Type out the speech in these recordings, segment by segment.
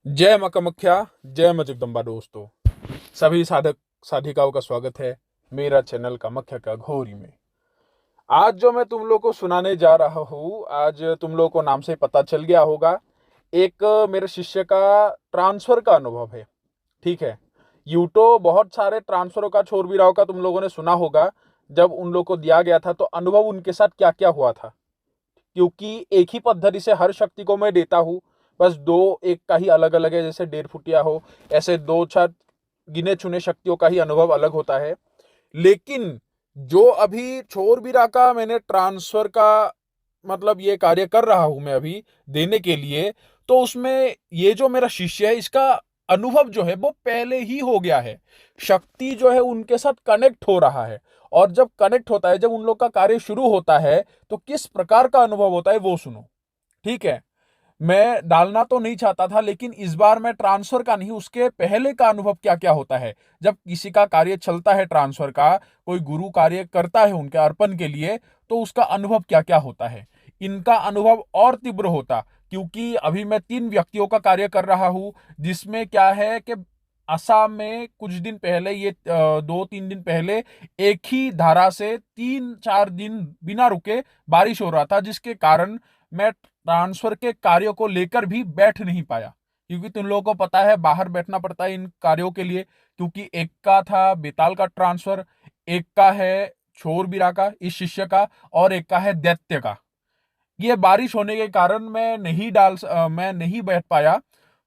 जय मां कामाख्या, जय मां जगदम्बा। दोस्तों, सभी साधक साधिकाओं का स्वागत है मेरा चैनल कामाख्या का घोरी में। आज जो मैं तुम लोग को सुनाने जा रहा हूँ, आज तुम लोग को नाम से पता चल गया होगा। एक मेरे शिष्य का ट्रांसफर का अनुभव है। ठीक है, यूं तो बहुत सारे ट्रांसफरों का, छोरवीराओं का तुम लोगों ने सुना होगा। जब उन लोग को दिया गया था तो अनुभव उनके साथ क्या क्या हुआ था, क्योंकि एक ही पद्धति से हर शक्ति को मैं देता हूँ। बस दो एक का ही अलग अलग है, जैसे 1.5 फुटिया हो, ऐसे दो चार गिने चुने शक्तियों का ही अनुभव अलग होता है। लेकिन जो अभी छोरबीरा का मैंने ट्रांसफर का मतलब ये कार्य कर रहा हूं मैं अभी देने के लिए, तो उसमें ये जो मेरा शिष्य है, इसका अनुभव जो है वो पहले ही हो गया है। शक्ति जो है उनके साथ कनेक्ट हो रहा है। और जब कनेक्ट होता है, जब उन लोग का कार्य शुरू होता है, तो किस प्रकार का अनुभव होता है वो सुनो। ठीक है, मैं डालना तो नहीं चाहता था, लेकिन इस बार मैं ट्रांसफर का नहीं, उसके पहले का अनुभव क्या क्या होता है जब किसी का कार्य चलता है, ट्रांसफर का कोई गुरु कार्य करता है उनके अर्पण के लिए, तो उसका अनुभव क्या क्या होता है। इनका अनुभव और तीव्र होता, क्योंकि अभी मैं 3 व्यक्तियों का कार्य कर रहा हूं, जिसमें क्या है कि असम में कुछ दिन पहले, ये 2-3 दिन पहले, एक ही धारा से 3-4 दिन बिना रुके बारिश हो रहा था, जिसके कारण मैं ट्रांसफर के कार्यों को लेकर भी बैठ नहीं पाया। क्योंकि तुम लोगों को पता है बाहर बैठना पड़ता है इन कार्यों के लिए, क्योंकि एक का था बेताल का ट्रांसफर, एक का है छोरबीरा का, इस शिष्य का, और एक का है दैत्य का। ये बारिश होने के कारण मैं नहीं बैठ पाया।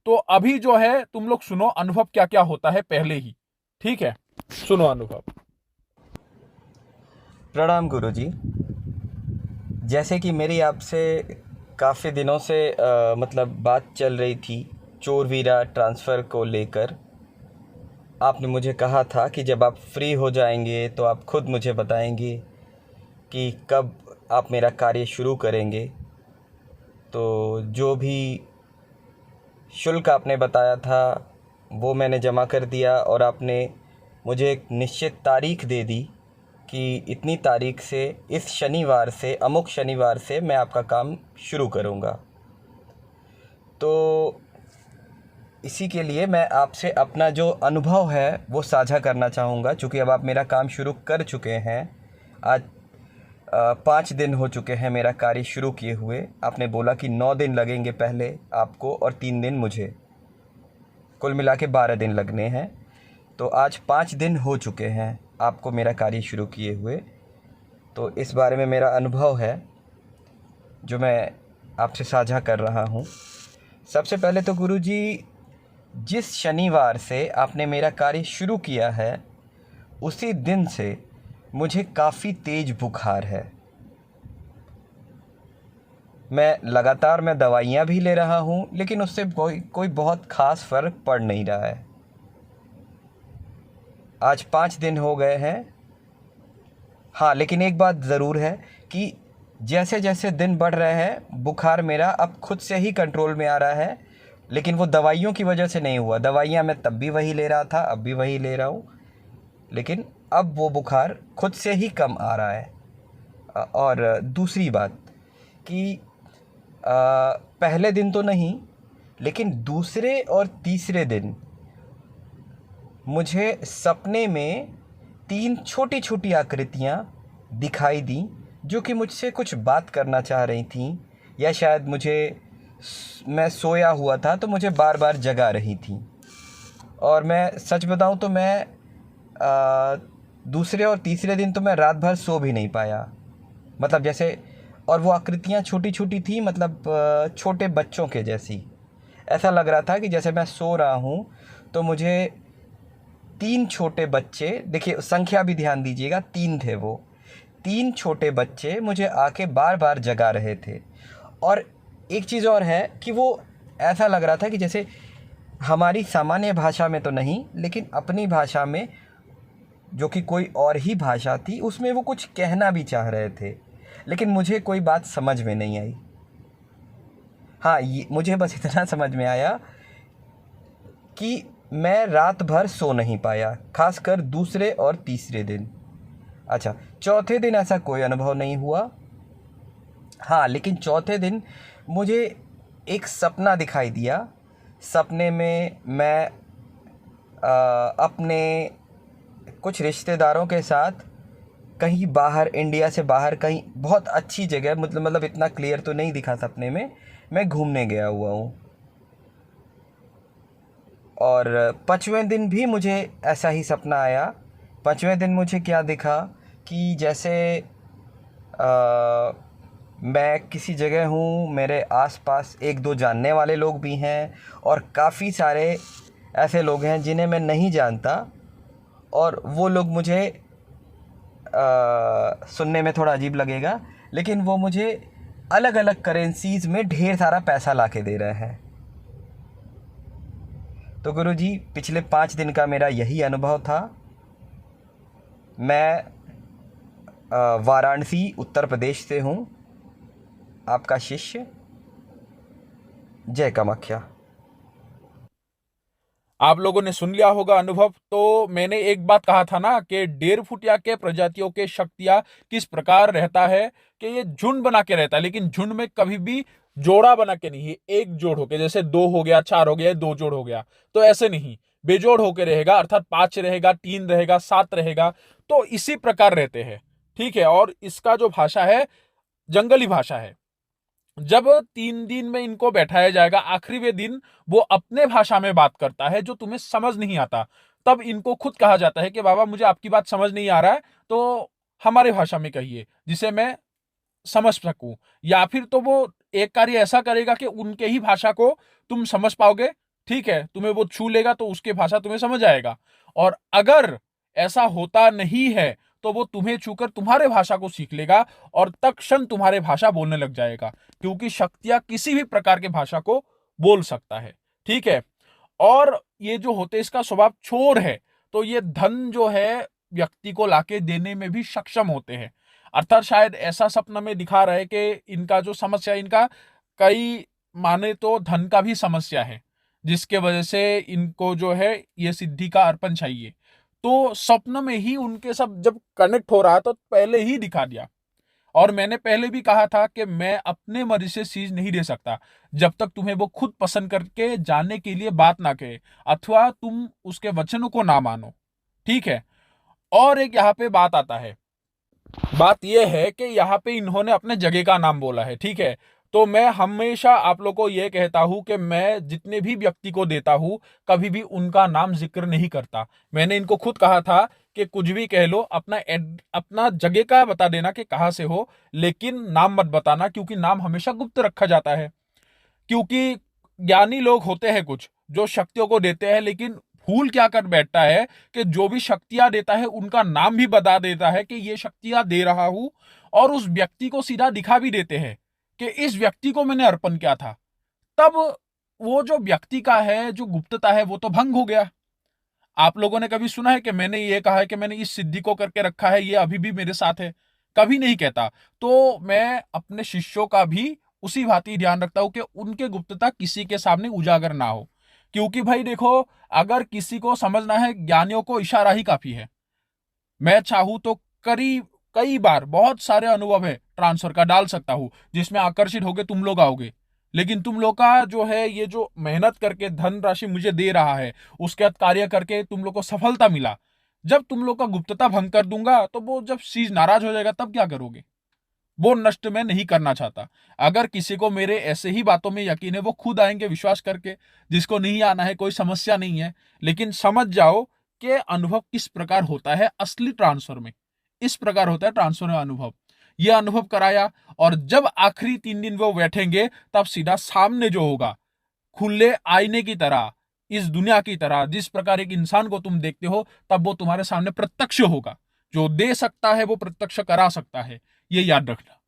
तो अभी जो है तुम लोग सुनो अनुभव क्या क्या होता है पहले ही। ठीक है, सुनो अनुभव। प्रणाम गुरुजी। जैसे कि मेरी आपसे काफ़ी दिनों से मतलब बात चल रही थी चोरवीरा ट्रांसफ़र को लेकर। आपने मुझे कहा था कि जब आप फ्री हो जाएंगे तो आप खुद मुझे बताएंगे कि कब आप मेरा कार्य शुरू करेंगे। तो जो भी शुल्क आपने बताया था वो मैंने जमा कर दिया, और आपने मुझे एक निश्चित तारीख दे दी कि इतनी तारीख से, इस शनिवार से, अमुक शनिवार से मैं आपका काम शुरू करूँगा। तो इसी के लिए मैं आपसे अपना जो अनुभव है वो साझा करना चाहूँगा, चूँकि अब आप मेरा काम शुरू कर चुके हैं। आज 5 दिन हो चुके हैं मेरा कार्य शुरू किए हुए। आपने बोला कि 9 दिन लगेंगे पहले आपको और 3 दिन मुझे, कुल मिला के 12 दिन लगने हैं। तो आज 5 दिन हो चुके हैं आपको मेरा कार्य शुरू किए हुए। तो इस बारे में मेरा अनुभव है जो मैं आपसे साझा कर रहा हूँ। सबसे पहले तो गुरुजी, जिस शनिवार से आपने मेरा कार्य शुरू किया है उसी दिन से मुझे काफ़ी तेज़ बुखार है। मैं दवाइयाँ भी ले रहा हूँ, लेकिन उससे कोई बहुत ख़ास फ़र्क पड़ नहीं रहा है। आज 5 दिन हो गए हैं। हाँ, लेकिन एक बात ज़रूर है कि जैसे जैसे दिन बढ़ रहे हैं बुखार मेरा अब खुद से ही कंट्रोल में आ रहा है। लेकिन वो दवाइयों की वजह से नहीं हुआ। दवाइयाँ मैं तब भी वही ले रहा था, अब भी वही ले रहा हूँ, लेकिन अब वो बुखार खुद से ही कम आ रहा है। और दूसरी बात कि पहले दिन तो नहीं, लेकिन दूसरे और तीसरे दिन मुझे सपने में 3 छोटी छोटी आकृतियाँ दिखाई दी, जो कि मुझसे कुछ बात करना चाह रही थीं, या शायद मैं सोया हुआ था तो मुझे बार बार जगा रही थीं। और मैं सच बताऊं तो मैं दूसरे और तीसरे दिन तो मैं रात भर सो भी नहीं पाया। मतलब जैसे, और वो आकृतियाँ छोटी छोटी थी, मतलब छोटे बच्चों के जैसी। ऐसा लग रहा था कि जैसे मैं सो रहा हूँ तो मुझे 3 छोटे बच्चे, देखिए संख्या भी ध्यान दीजिएगा, 3 थे वो, 3 छोटे बच्चे मुझे आके बार बार जगा रहे थे। और एक चीज़ और है कि वो ऐसा लग रहा था कि जैसे हमारी सामान्य भाषा में तो नहीं, लेकिन अपनी भाषा में, जो कि कोई और ही भाषा थी, उसमें वो कुछ कहना भी चाह रहे थे, लेकिन मुझे कोई बात समझ में नहीं आई। हाँ, ये मुझे बस इतना समझ में आया कि मैं रात भर सो नहीं पाया, खासकर दूसरे और तीसरे दिन। अच्छा, चौथे दिन ऐसा कोई अनुभव नहीं हुआ। हाँ, लेकिन चौथे दिन मुझे एक सपना दिखाई दिया सपने में मैं अपने कुछ रिश्तेदारों के साथ कहीं बाहर, इंडिया से बाहर कहीं बहुत अच्छी जगह, मतलब इतना क्लियर तो नहीं दिखा सपने में, मैं घूमने गया हुआ हूँ। और 5वें दिन भी मुझे ऐसा ही सपना आया। 5वें दिन मुझे क्या दिखा कि जैसे मैं किसी जगह हूँ, मेरे आसपास एक दो जानने वाले लोग भी हैं और काफ़ी सारे ऐसे लोग हैं जिन्हें मैं नहीं जानता, और वो लोग मुझे सुनने में थोड़ा अजीब लगेगा, लेकिन वो मुझे अलग अलग करेंसीज़ में ढेर सारा पैसा ला के दे रहे हैं। तो गुरुजी, पिछले 5 दिन का मेरा यही अनुभव था। मैं वाराणसी, उत्तर प्रदेश से हूँ, आपका शिष्य। जय कामाख्या। आप लोगों ने सुन लिया होगा अनुभव। तो मैंने एक बात कहा था ना कि डेरफुटिया के प्रजातियों के शक्तियां किस प्रकार रहता है कि ये झुंड बना के रहता है, लेकिन झुंड में कभी भी जोड़ा बना के नहीं है, एक जोड़ होके, जैसे 2 हो गया, 4 हो गया, 2 जोड़ हो गया, तो ऐसे नहीं, बेजोड़ होके रहेगा, अर्थात 5 रहेगा, 3 रहेगा, 7 रहेगा। तो इसी प्रकार रहते हैं, ठीक है। और इसका जो भाषा है, जंगली भाषा है। जब 3 दिन में इनको बैठाया जाएगा, आखिरी दिन वो अपने भाषा में बात करता है जो तुम्हें समझ नहीं आता। तब इनको खुद कहा जाता है कि बाबा मुझे आपकी बात समझ नहीं आ रहा है, तो हमारी भाषा में कहिए जिसे मैं समझ सकूं। या फिर तो वो एक कार्य ऐसा करेगा कि उनके ही भाषा को तुम समझ पाओगे, ठीक है, तुम्हें वो छू लेगा तो उसके भाषा तुम्हें समझ आएगा। और अगर ऐसा होता नहीं है तो वो तुम्हें छूकर तुम्हारे भाषा को सीख लेगा और तत्क्षण तुम्हारे भाषा बोलने लग जाएगा, क्योंकि शक्तियां किसी भी प्रकार के भाषा को बोल सकता है, ठीक है। और ये जो होते इसका स्वभाव चोर है, तो ये धन जो है व्यक्ति को लाके देने में भी सक्षम होते हैं। अर्थात शायद ऐसा सपना में दिखा रहा है कि इनका जो समस्या है, इनका कई माने तो धन का भी समस्या है, जिसके वजह से इनको जो है ये सिद्धि का अर्पण चाहिए। तो स्वप्न में ही उनके सब जब कनेक्ट हो रहा तो पहले ही दिखा दिया। और मैंने पहले भी कहा था कि मैं अपने मर्जी से चीज नहीं दे सकता जब तक तुम्हें वो खुद पसंद करके जाने के लिए बात ना कहे, अथवा तुम उसके वचनों को ना मानो, ठीक है। और एक यहाँ पे बात आता है, बात यह है कि यहाँ पे इन्होंने अपने जगह का नाम बोला है, ठीक है। तो मैं हमेशा आप लोगों को यह कहता हूं कि मैं जितने भी व्यक्ति को देता हूं कभी भी उनका नाम जिक्र नहीं करता। मैंने इनको खुद कहा था कि कुछ भी कह लो, अपना जगह का बता देना कि कहां से हो, लेकिन नाम मत बताना, क्योंकि नाम हमेशा गुप्त रखा जाता है। क्योंकि ज्ञानी लोग होते हैं कुछ जो शक्तियों को देते हैं, लेकिन भूल क्या कर बैठता है कि जो भी शक्तियां देता है उनका नाम भी बता देता है कि ये शक्तियां दे रहा हूं, और उस व्यक्ति को सीधा दिखा भी देते हैं कि इस व्यक्ति को मैंने अर्पण किया था। तब वो जो व्यक्ति का है, जो गुप्तता है, वो तो भंग हो गया। आप लोगों ने कभी सुना है कि मैंने ये कहा है कि मैंने इस सिद्धि को करके रखा है, ये अभी भी मेरे साथ है? कभी नहीं कहता। तो मैं अपने शिष्यों का भी उसी भांति ध्यान रखता हूं कि उनके गुप्तता किसी के सामने उजागर ना हो। क्योंकि भाई देखो, अगर किसी को समझना है, ज्ञानियों को इशारा ही काफी है। मैं चाहूं तो करीब कई बार बहुत सारे अनुभव है ट्रांसफर का डाल सकता हूं, जिसमें आकर्षित होके तुम लोग आओगे। लेकिन तुम लोग का जो है, ये जो मेहनत करके धन राशि मुझे दे रहा है, उसके बाद कार्य करके तुम लोग को सफलता मिला, जब तुम लोग का गुप्तता भंग कर दूंगा तो वो जब चीज नाराज हो जाएगा तब क्या करोगे? वो नष्ट मैं नहीं करना चाहता। अगर किसी को मेरे ऐसे ही बातों में यकीन है, वो खुद आएंगे विश्वास करके। जिसको नहीं आना है कोई समस्या नहीं है, लेकिन समझ जाओ कि अनुभव किस प्रकार होता है असली ट्रांसफर में। इस प्रकार होता है ट्रांसफर में अनुभव। यह अनुभव कराया, और जब आखिरी 3 दिन वो बैठेंगे तब सीधा सामने जो होगा, खुले आईने की तरह, इस दुनिया की तरह, जिस प्रकार एक इंसान को तुम देखते हो, तब वो तुम्हारे सामने प्रत्यक्ष होगा। जो दे सकता है वो प्रत्यक्ष करा सकता है, ये याद रखना।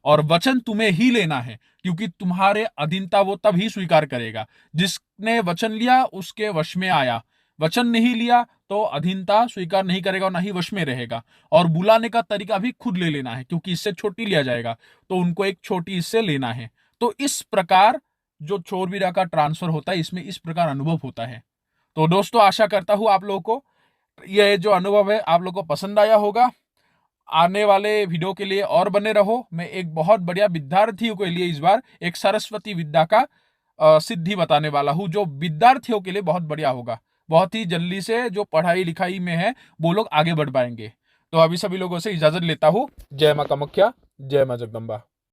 और वचन तुम्हें ही लेना है, क्योंकि तुम्हारे अधीनता वो तब ही स्वीकार करेगा जिसने वचन लिया, उसके वश में आया। वचन नहीं लिया तो अधीनता स्वीकार नहीं करेगा और ना ही वश में रहेगा। और बुलाने का तरीका भी खुद ले लेना है, क्योंकि इससे छोटी लिया जाएगा तो उनको एक छोटी इससे लेना है। तो इस प्रकार जो चोरवीरा का ट्रांसफर होता है, इसमें इस प्रकार अनुभव होता है। तो दोस्तों, आशा करता हूं आप लोगों को यह जो अनुभव है आप लोगों को पसंद आया होगा। आने वाले वीडियो के लिए और बने रहो। मैं एक बहुत बढ़िया विद्यार्थियों के लिए इस बार एक सरस्वती विद्या का सिद्धि बताने वाला हूँ, जो विद्यार्थियों के लिए बहुत बढ़िया होगा। बहुत ही जल्दी से जो पढ़ाई लिखाई में है वो लोग आगे बढ़ पाएंगे। तो अभी सभी लोगों से इजाजत लेता हूँ। जय मां कामाख्या, जय मां जगदम्बा।